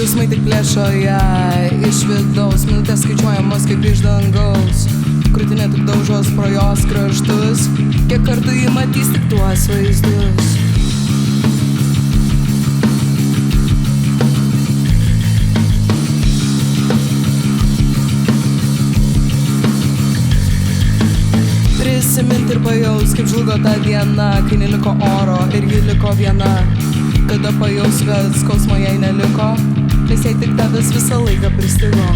Jausmai tik plėšo ją iš vidaus, minutės skaičiuojamos kaip iš dangaus. Krūtinė tik daužos pro jos kraštus, kiek kartų jį matys tik tuos vaizdus. Prisimint ir pajaus, kaip žlugo ta diena, kai neliko oro ir ji liko viena. Kada pajaus, kad skausmo jai neliko, nes jai tik tavęs visą laiką pristigo.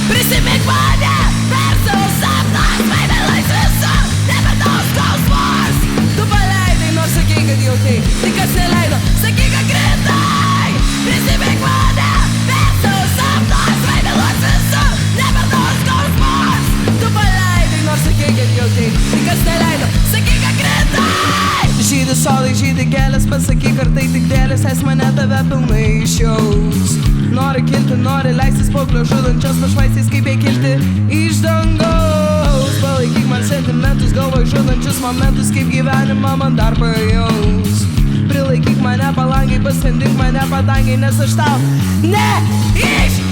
Prisimink mane per savo sapną, svaimelais visą, ne per tavo skausmus. Tu paleidai, nors sakei, kad jautei, tai kas neleido, sakai, kad kritai. Prisimink mane per savo sapną, svaimelais visą, ne per tavo skausmus. Tu paleidai, nors sakei, kad jautei, tai kas neleido, sakai, kad kritai. Žydi sodai, žydi gėlės, pasakyk, ar tai tik dėlės, es mane tave pilnai išjaus. Nori kilti, nori leistis pauklio žudančios pašvaisiais, kaip jie kilti iš dangaus. Palaikyk man sentimentus, galvoj žudančius momentus, kaip gyvenimą man dar pajaus. Prilaikyk mane palangiai, paskandink mane padangiai, nes aš tau ne iš